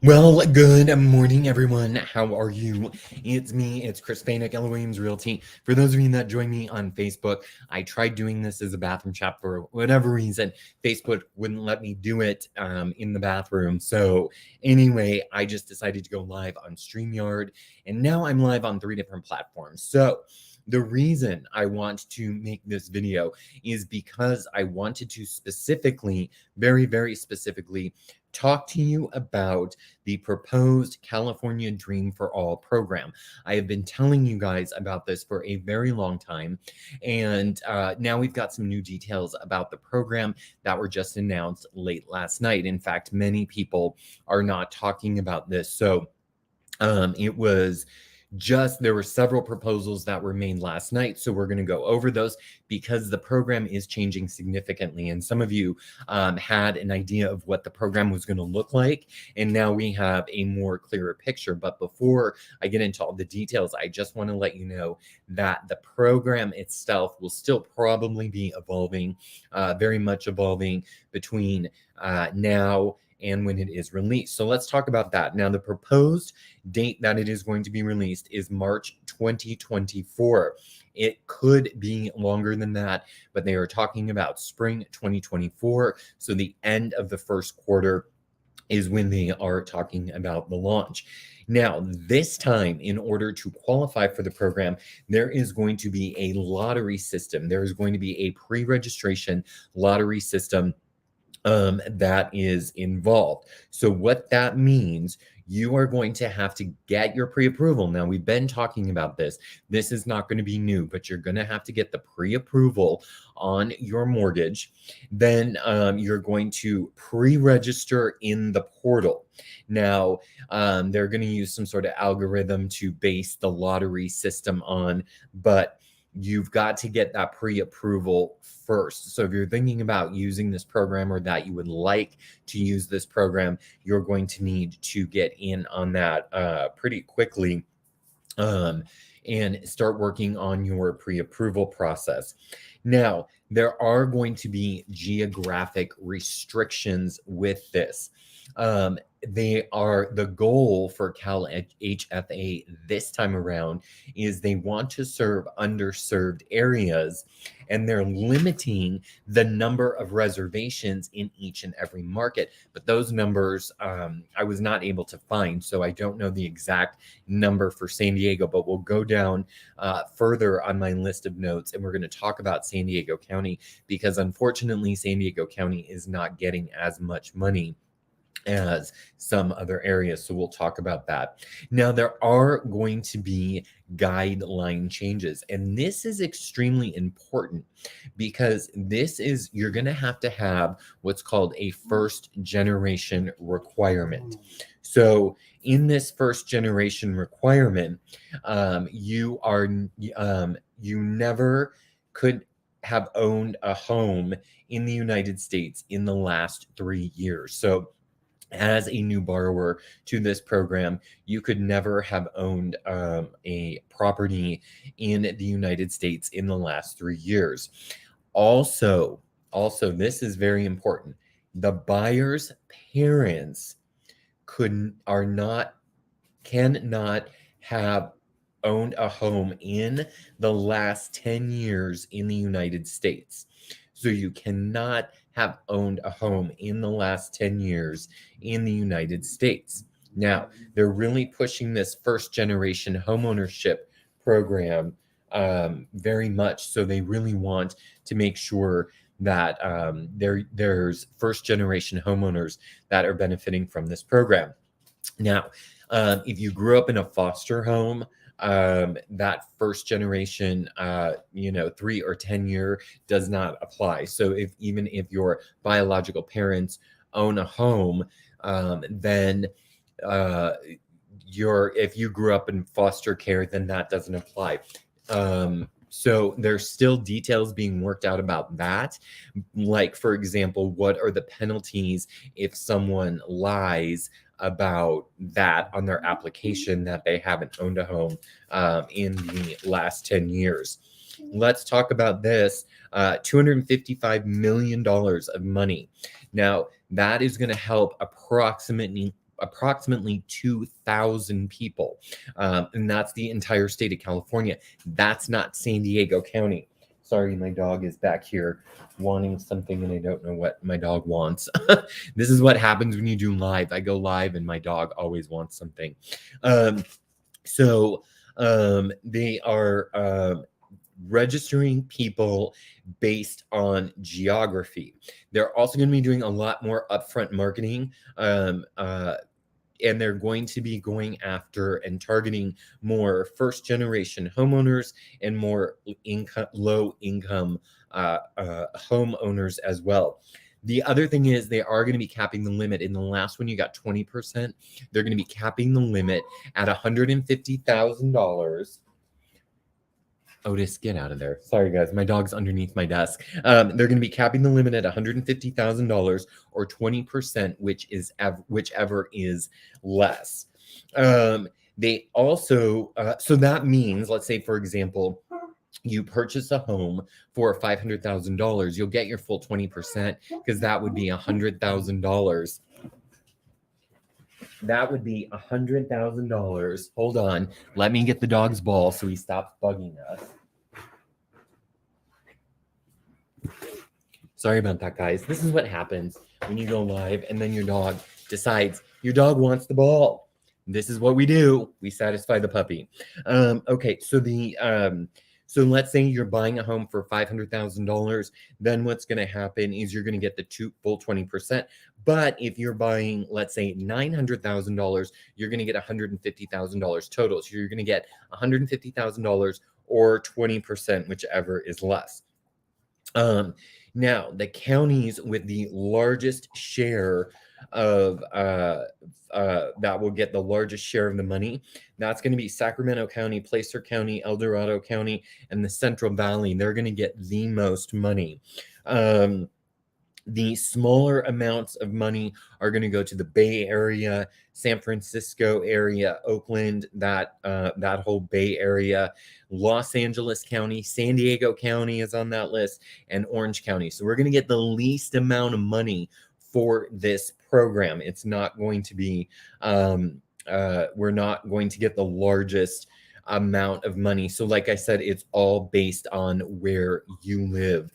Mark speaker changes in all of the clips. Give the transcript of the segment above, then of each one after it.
Speaker 1: Well, good morning, everyone. How are you? It's me, it's Chris Payne, Keller Williams Realty. For those of you that join me on Facebook, I tried doing this as a bathroom chat for whatever reason. Facebook wouldn't let me do it in the bathroom. So anyway, I just decided to go live on StreamYard, and now I'm live on 3 different platforms. So the reason I want to make this video is because I wanted to specifically, very, very specifically, talk to you about the proposed California Dream For All program. I have been telling you guys about this for a very long time, and now we've got some new details about the program that were just announced late last night. In fact, many people are not talking about this. So it was there were several proposals that were made last night. So we're going to go over those because the program is changing significantly. And some of you had an idea of what the program was going to look like. And now we have a more clearer picture. But before I get into all the details, I just want to let you know that the program itself will still probably be evolving, very much evolving between now and when it is released. So let's talk about that. Now, the proposed date that it is going to be released is March 2024. It could be longer than that, but they are talking about spring 2024. So the end of the first quarter is when they are talking about the launch. Now, this time, in order to qualify for the program, there is going to be a lottery system. There is going to be a pre-registration lottery system that is involved. So what that means, you are going to have to get your pre-approval. Now, we've been talking about this. This is not going to be new, but you're going to have to get the pre-approval on your mortgage. Then you're going to pre-register in the portal. Now, they're going to use some sort of algorithm to base the lottery system on, but you've got to get that pre-approval first. So if you're thinking about using this program or that you would like to use this program, you're going to need to get in on that pretty quickly and start working on your pre-approval process. Now, there are going to be geographic restrictions with this. The goal for CalHFA this time around is they want to serve underserved areas, and they're limiting the number of reservations in each and every market. But those numbers I was not able to find, so I don't know the exact number for San Diego, but we'll go down further on my list of notes, and we're going to talk about San Diego County because unfortunately San Diego County is not getting as much money as some other areas. So we'll talk about that. Now, there are going to be guideline changes, and this is extremely important because you're going to have what's called a first generation requirement. So in this first generation requirement, you never could have owned a home in the United States in the last 3 years. So as a new borrower to this program, you could never have owned a property in the United States in the last 3 years. Also, this is very important. The buyer's parents cannot have owned a home in the last 10 years in the United States. So you cannot have owned a home in the last 10 years in the United States. Now, they're really pushing this first generation homeownership program very much. So they really want to make sure that there's first generation homeowners that are benefiting from this program. Now, if you grew up in a foster home, that first generation 3 or 10 year does not apply. So even if your biological parents own a home, then if you grew up in foster care, then that doesn't apply. So there's still details being worked out about that. Like, for example, what are the penalties if someone lies about that on their application that they haven't owned a home in the last 10 years. Let's talk about this. $255 million of money. Now, that is going to help approximately approximately 2,000 people. And that's the entire state of California. That's not San Diego County. Sorry, my dog is back here wanting something and I don't know what my dog wants. This is what happens when you do live. I go live and my dog always wants something. They are registering people based on geography. They're also going to be doing a lot more upfront marketing. And they're going to be going after and targeting more first generation homeowners and more low income homeowners as well. The other thing is they are going to be capping the limit. In the last one, you got 20%. They're going to be capping the limit at $150,000. Otis, get out of there. Sorry, guys. My dog's underneath my desk. They're going to be capping the limit at $150,000 or 20%, whichever is less. They also, so that means, let's say, for example, you purchase a home for $500,000, you'll get your full 20% because that would be $100,000. That would be $100,000. Hold on. Let me get the dog's ball so he stops bugging us. Sorry about that, guys. This is what happens when you go live and then your dog decides your dog wants the ball. This is what we do. We satisfy the puppy. Okay, so so let's say you're buying a home for $500,000. Then what's going to happen is you're going to get the full 20%. But if you're buying, let's say, $900,000, you're going to get $150,000 total. So you're going to get $150,000 or 20%, whichever is less. Now, the counties with the largest share of that will get the largest share of the money, that's going to be Sacramento County, Placer County, El Dorado County, and the Central Valley. They're going to get the most money. The smaller amounts of money are going to go to the Bay Area, San Francisco area, Oakland, that whole Bay Area, Los Angeles County, San Diego County is on that list, and Orange County. So we're going to get the least amount of money for this program. It's not going to be, we're not going to get the largest amount of money. So like I said, it's all based on where you live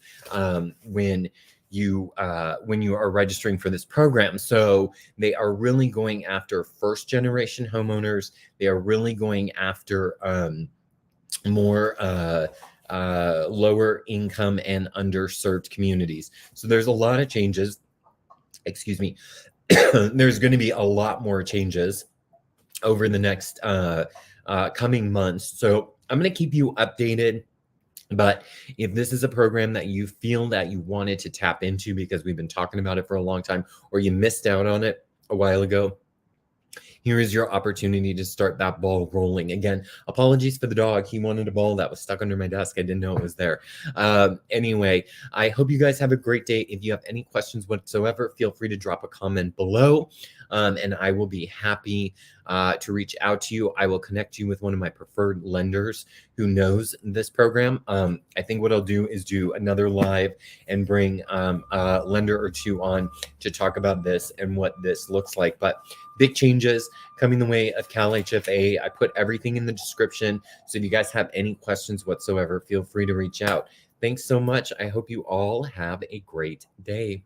Speaker 1: when you are registering for this program. So they are really going after first generation homeowners. They are really going after more lower income and underserved communities. So there's a lot of changes. Excuse me. There's going to be a lot more changes over the next coming months. So I'm going to keep you updated. But if this is a program that you feel that you wanted to tap into because we've been talking about it for a long time, or you missed out on it a while ago, here is your opportunity to start that ball rolling. Again, apologies for the dog. He wanted a ball that was stuck under my desk. I didn't know it was there. Anyway, I hope you guys have a great day. If you have any questions whatsoever, feel free to drop a comment below. And I will be happy to reach out to you. I will connect you with one of my preferred lenders who knows this program. I think what I'll do is do another live and bring a lender or two on to talk about this and what this looks like. But big changes coming the way of CalHFA. I put everything in the description. So if you guys have any questions whatsoever, feel free to reach out. Thanks so much. I hope you all have a great day.